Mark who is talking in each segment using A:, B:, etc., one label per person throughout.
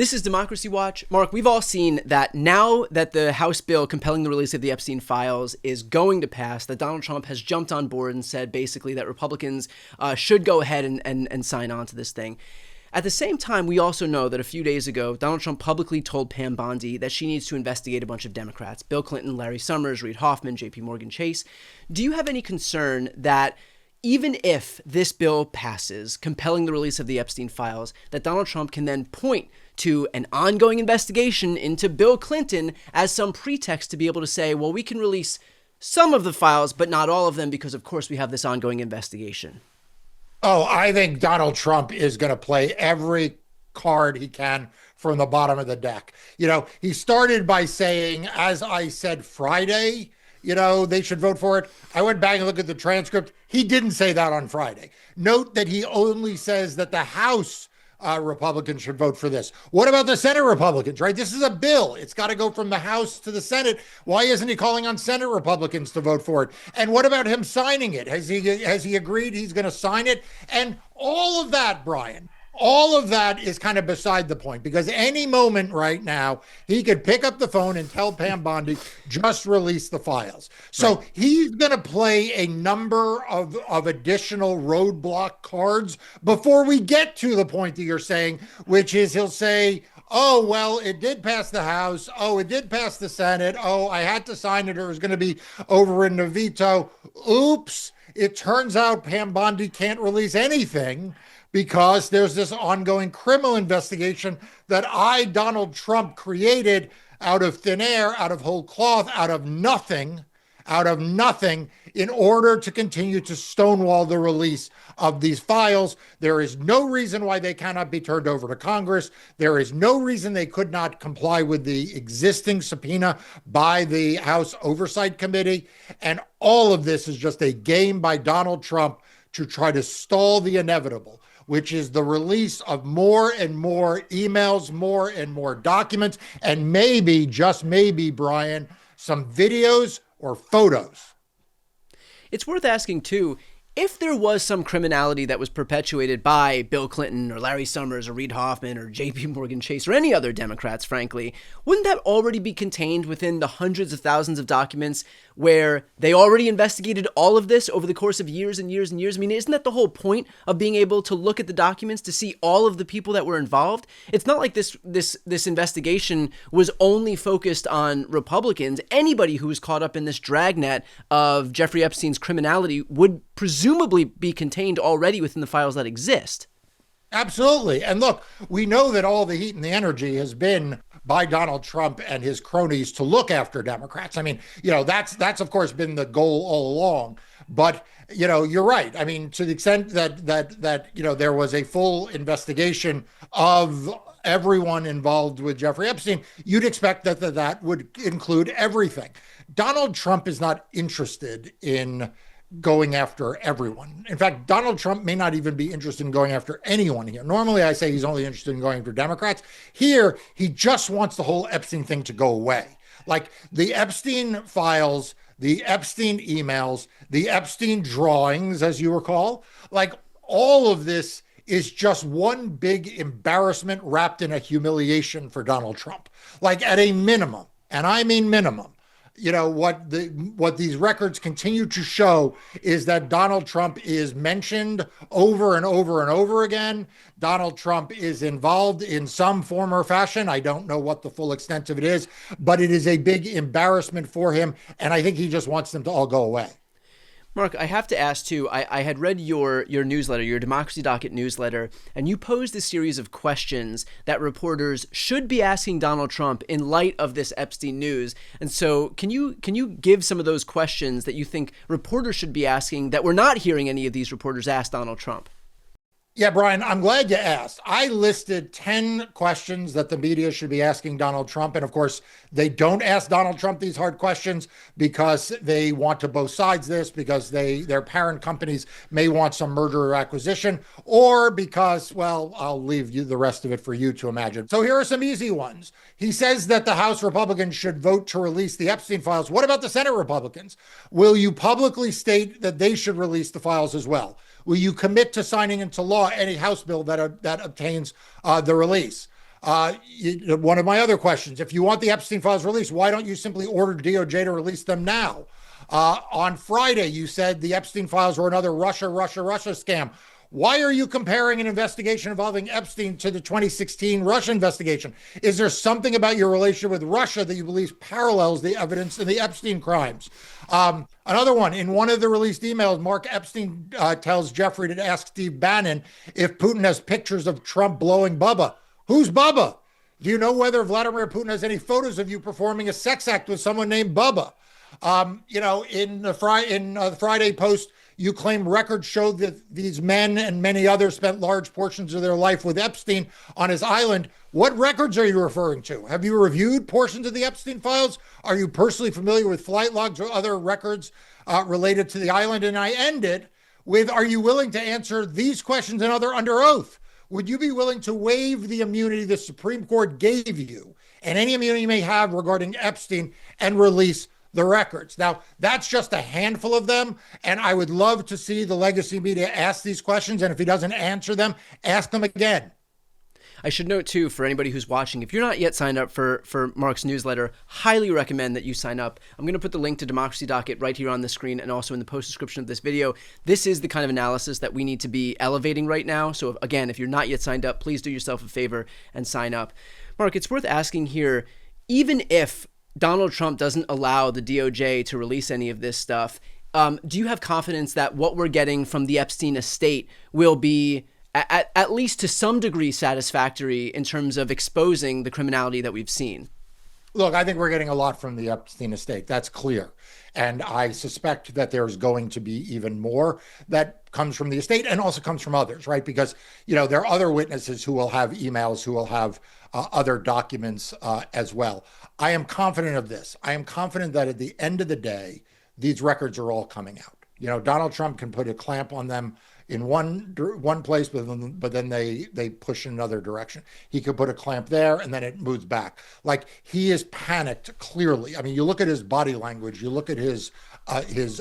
A: This is Democracy Watch. Mark, we've all seen that now that the House bill compelling the release of the Epstein files is going to pass, that Donald Trump has jumped on board and said basically that Republicans should go ahead and sign on to this thing. At the same time, we also know that a few days ago, Donald Trump publicly told Pam Bondi that she needs to investigate a bunch of Democrats, Bill Clinton, Larry Summers, Reid Hoffman, JP Morgan Chase. Do you have any concern that even if this bill passes, compelling the release of the Epstein files, that Donald Trump can then point to an ongoing investigation into Bill Clinton as some pretext to be able to say, well, we can release some of the files, but not all of them, because of course we have this ongoing investigation?
B: Oh, I think Donald Trump is going to play every card he can from the bottom of the deck. You know, he started by saying, as I said Friday, they should vote for it. I went back and looked at the transcript. He didn't say that on Friday. Note that he only says that the House Republicans should vote for this. What about the Senate Republicans, right? This is a bill. It's got to go from the House to the Senate. Why isn't he calling on Senate Republicans to vote for it? And what about him signing it? Has he agreed he's going to sign it? And all of that, Brian, all of that is kind of beside the point, because any moment right now, he could pick up the phone and tell Pam Bondi, just release the files. So right. He's going to play a number of additional roadblock cards before we get to the point that you're saying, which is he'll say, oh, well, it did pass the House. Oh, it did pass the Senate. Oh, I had to sign it or it was going to be overridden a veto. Oops. It turns out Pam Bondi can't release anything, because there's this ongoing criminal investigation that Donald Trump, created out of thin air, out of whole cloth, out of nothing, in order to continue to stonewall the release of these files. There is no reason why they cannot be turned over to Congress. There is no reason they could not comply with the existing subpoena by the House Oversight Committee. And all of this is just a game by Donald Trump to try to stall the inevitable, which is the release of more and more emails, more and more documents, and maybe, just maybe, Brian, some videos or photos.
A: It's worth asking, too, if there was some criminality that was perpetuated by Bill Clinton or Larry Summers or Reid Hoffman or JP Morgan Chase or any other Democrats, frankly, wouldn't that already be contained within the hundreds of thousands of documents where they already investigated all of this over the course of years and years and years? I mean, isn't that the whole point of being able to look at the documents to see all of the people that were involved? It's not like this investigation was only focused on Republicans. Anybody who was caught up in this dragnet of Jeffrey Epstein's criminality would presumably be contained already within the files that exist.
B: Absolutely. And look, we know that all the heat and the energy has been by Donald Trump and his cronies to look after Democrats. I mean, that's of course been the goal all along. But, you're right. I mean, to the extent that there was a full investigation of everyone involved with Jeffrey Epstein, you'd expect that would include everything. Donald Trump is not interested in going after everyone. In fact, Donald Trump may not even be interested in going after anyone here. Normally, I say he's only interested in going after Democrats. Here, he just wants the whole Epstein thing to go away. Like the Epstein files, the Epstein emails, the Epstein drawings, as you recall, like all of this is just one big embarrassment wrapped in a humiliation for Donald Trump. Like at a minimum, and I mean minimum, what these records continue to show is that Donald Trump is mentioned over and over and over again. Donald Trump is involved in some form or fashion. I don't know what the full extent of it is, but it is a big embarrassment for him. And I think he just wants them to all go away.
A: Mark, I have to ask, too, I had read your newsletter, your Democracy Docket newsletter, and you posed a series of questions that reporters should be asking Donald Trump in light of this Epstein news. And so can you give some of those questions that you think reporters should be asking that we're not hearing any of these reporters ask Donald Trump?
B: Yeah, Brian, I'm glad you asked. I listed 10 questions that the media should be asking Donald Trump. And of course, they don't ask Donald Trump these hard questions because they want to both sides this, because their parent companies may want some merger or acquisition, or because, well, I'll leave you the rest of it for you to imagine. So here are some easy ones. He says that the House Republicans should vote to release the Epstein files. What about the Senate Republicans? Will you publicly state that they should release the files as well? Will you commit to signing into law any House bill that obtains the release? One of my other questions, if you want the Epstein files released, why don't you simply order DOJ to release them now? On Friday, you said the Epstein files were another Russia scam. Why are you comparing an investigation involving Epstein to the 2016 Russia investigation? Is there something about your relationship with Russia that you believe parallels the evidence in the Epstein crimes? Another one, in one of the released emails, Mark Epstein tells Jeffrey to ask Steve Bannon if Putin has pictures of Trump blowing Bubba. Who's Bubba? Do you know whether Vladimir Putin has any photos of you performing a sex act with someone named Bubba? In the Friday Post, you claim records show that these men and many others spent large portions of their life with Epstein on his island. What records are you referring to? Have you reviewed portions of the Epstein files? Are you personally familiar with flight logs or other records related to the island? And I ended with, are you willing to answer these questions and other under oath? Would you be willing to waive the immunity the Supreme Court gave you and any immunity you may have regarding Epstein and release the records? Now, that's just a handful of them, and I would love to see the legacy media ask these questions, and if he doesn't answer them, ask them again.
A: I should note, too, for anybody who's watching, if you're not yet signed up for Mark's newsletter, highly recommend that you sign up. I'm going to put the link to Democracy Docket right here on the screen and also in the post description of this video. This is the kind of analysis that we need to be elevating right now. So, again, if you're not yet signed up, please do yourself a favor and sign up. Mark, it's worth asking here, even if Donald Trump doesn't allow the DOJ to release any of this stuff, do you have confidence that what we're getting from the Epstein estate will be at least to some degree satisfactory in terms of exposing the criminality that we've seen?
B: Look, I think we're getting a lot from the Epstein estate. That's clear. And I suspect that there's going to be even more that comes from the estate and also comes from others, right? Because, there are other witnesses who will have emails, who will have other documents as well. I am confident of this. I am confident that at the end of the day, these records are all coming out. Donald Trump can put a clamp on them in one place, but then they push in another direction. He could put a clamp there and then it moves back. Like, he is panicked, clearly. I mean, you look at his body language, you look at his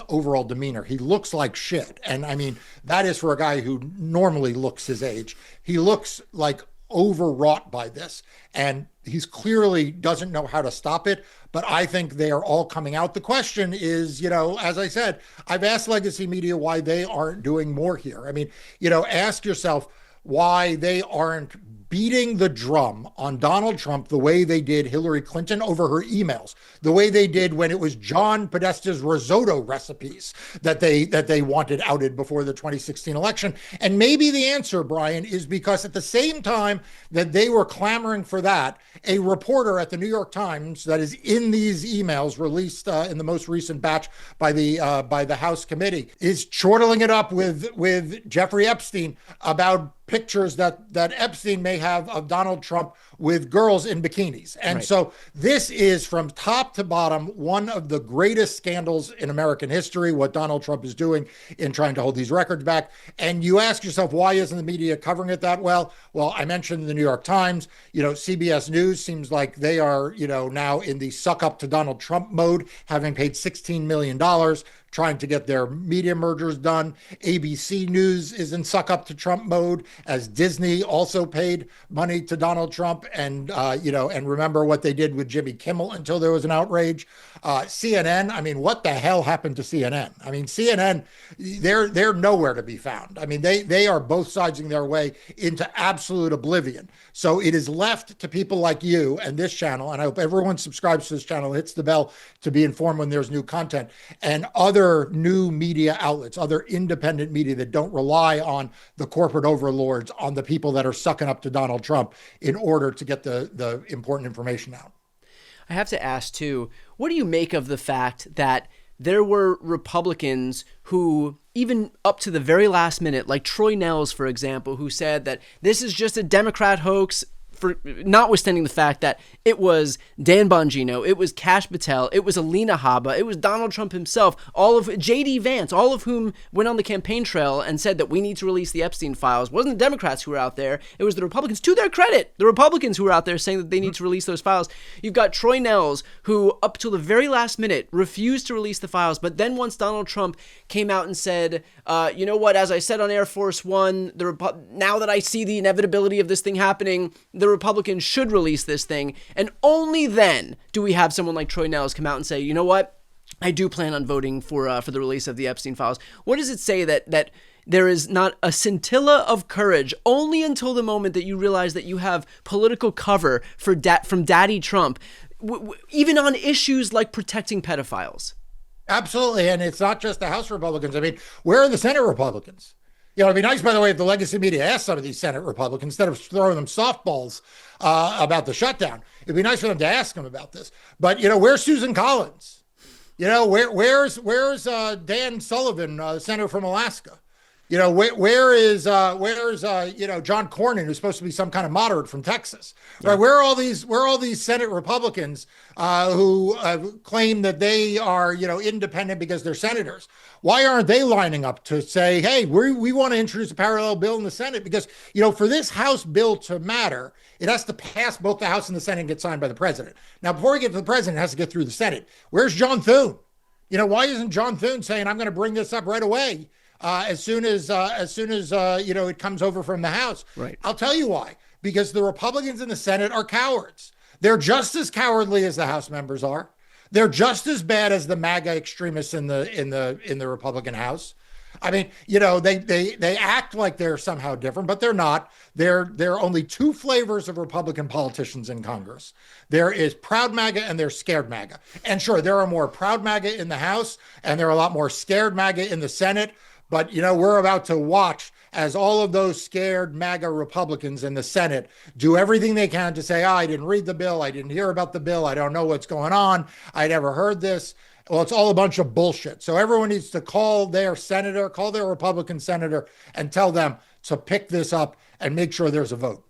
B: overall demeanor. He looks like shit. And I mean, that is for a guy who normally looks his age. He looks like overwrought by this, and he's clearly doesn't know how to stop it. But I think they are all coming out. The question is, as I said, I've asked legacy media why they aren't doing more here. I mean, ask yourself why they aren't beating the drum on Donald Trump the way they did Hillary Clinton over her emails, the way they did when it was John Podesta's risotto recipes that they wanted outed before the 2016 election. And maybe the answer, Brian, is because at the same time that they were clamoring for that, a reporter at the New York Times that is in these emails released in the most recent batch by the House committee is chortling it up with Jeffrey Epstein about pictures that Epstein may have of Donald Trump with girls in bikinis. And right. So this is from top to bottom one of the greatest scandals in American history, what Donald Trump is doing in trying to hold these records back. And you ask yourself, why isn't the media covering it that well? Well, I mentioned the New York Times. CBS News seems like they are, now in the suck up to Donald Trump mode, having paid $16 million trying to get their media mergers done. ABC News is in suck up to Trump mode, as Disney also paid money to Donald Trump. And, and remember what they did with Jimmy Kimmel until there was an outrage. CNN, I mean, what the hell happened to CNN? I mean, CNN, they're nowhere to be found. I mean, they are both siding their way into absolute oblivion. So it is left to people like you and this channel, and I hope everyone subscribes to this channel, hits the bell to be informed when there's new content, and other new media outlets, other independent media that don't rely on the corporate overlords, on the people that are sucking up to Donald Trump in order to get the important information out.
A: I have to ask, too, what do you make of the fact that there were Republicans who, even up to the very last minute, like Troy Nehls, for example, who said that this is just a Democrat hoax, for notwithstanding the fact that it was Dan Bongino, it was Kash Patel, it was Alina Habba, it was Donald Trump himself, all of J.D. Vance, all of whom went on the campaign trail and said that we need to release the Epstein files. It wasn't the Democrats who were out there. It was the Republicans. To their credit, the Republicans who were out there saying that they need to release those files. You've got Troy Nehls, who up till the very last minute refused to release the files, but then once Donald Trump came out and said, you know what, as I said on Air Force One, now that I see the inevitability of this thing happening, the Republicans should release this thing. And only then do we have someone like Troy Nehls come out and say, you know what? I do plan on voting for the release of the Epstein files. What does it say that there is not a scintilla of courage only until the moment that you realize that you have political cover from Daddy Trump, even on issues like protecting pedophiles?
B: Absolutely. And it's not just the House Republicans. I mean, where are the Senate Republicans? You know, it'd be nice, by the way, if the legacy media asked some of these Senate Republicans, instead of throwing them softballs about the shutdown, it'd be nice for them to ask them about this. But, you know, where's Susan Collins? You know, where's Dan Sullivan, senator from Alaska? You know, where is John Cornyn, who's supposed to be some kind of moderate from Texas, right? Where are all these Senate Republicans who claim that they are, independent because they're senators? Why aren't they lining up to say, hey, we want to introduce a parallel bill in the Senate? Because, for this House bill to matter, it has to pass both the House and the Senate and get signed by the president. Now, before we get to the president, it has to get through the Senate. Where's John Thune? Why isn't John Thune saying, I'm going to bring this up right away? As soon as it comes over from the House.
A: Right.
B: I'll tell you why. Because the Republicans in the Senate are cowards. They're just as cowardly as the House members are. They're just as bad as the MAGA extremists in the Republican House. I mean, they act like they're somehow different, but they're not. There are only two flavors of Republican politicians in Congress. There is proud MAGA and there's scared MAGA. And sure, there are more proud MAGA in the House and there are a lot more scared MAGA in the Senate. But, we're about to watch as all of those scared MAGA Republicans in the Senate do everything they can to say, I didn't read the bill. I didn't hear about the bill. I don't know what's going on. I never heard this. Well, it's all a bunch of bullshit. So everyone needs to call their Republican senator and tell them to pick this up and make sure there's a vote.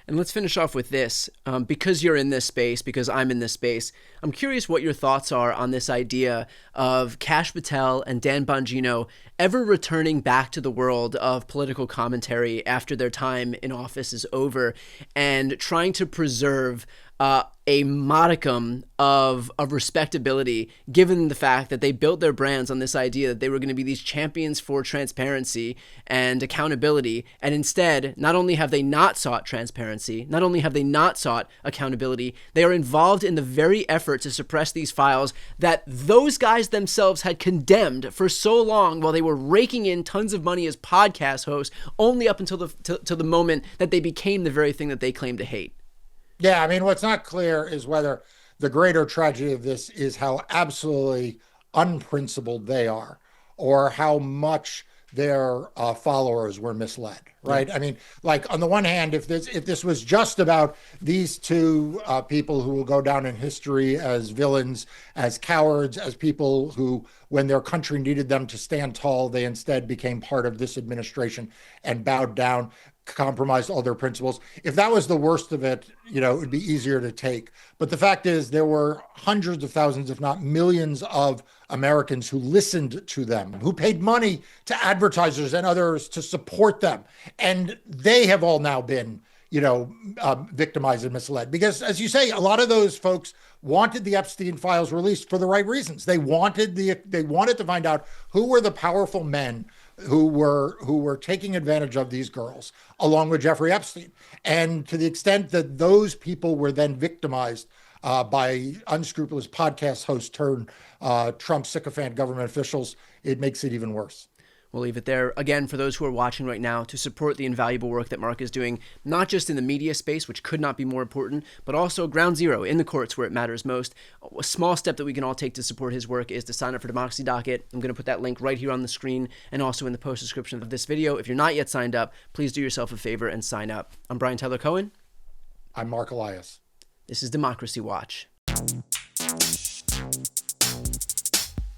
A: And let's finish off with this. Because you're in this space, because I'm in this space, I'm curious what your thoughts are on this idea of Kash Patel and Dan Bongino ever returning back to the world of political commentary after their time in office is over and trying to preserve a modicum of respectability, given the fact that they built their brands on this idea that they were going to be these champions for transparency and accountability. And instead, not only have they not sought transparency, not only have they not sought accountability, they are involved in the very effort to suppress these files that those guys themselves had condemned for so long while they were raking in tons of money as podcast hosts, only up until the moment that they became the very thing that they claim to hate.
B: Yeah, I mean, what's not clear is whether the greater tragedy of this is how absolutely unprincipled they are or how much their followers were misled, right? Yeah. I mean, like on the one hand, if this was just about these two people who will go down in history as villains, as cowards, as people who, when their country needed them to stand tall, they instead became part of this administration and bowed down, compromised all their principles. If that was the worst of it, it would be easier to take. But the fact is there were hundreds of thousands, if not millions of Americans who listened to them, who paid money to advertisers and others to support them. And they have all now been, victimized and misled. Because as you say, a lot of those folks wanted the Epstein files released for the right reasons. They wanted to find out who were the powerful men who were taking advantage of these girls, along with Jeffrey Epstein. And to the extent that those people were then victimized by unscrupulous podcast hosts turned Trump sycophant government officials, it makes it even worse.
A: We'll leave it there. Again, for those who are watching right now, to support the invaluable work that Mark is doing, not just in the media space, which could not be more important, but also ground zero in the courts where it matters most. A small step that we can all take to support his work is to sign up for Democracy Docket. I'm going to put that link right here on the screen and also in the post description of this video. If you're not yet signed up, please do yourself a favor and sign up. I'm Brian Tyler Cohen.
B: I'm Mark Elias.
A: This is Democracy Watch.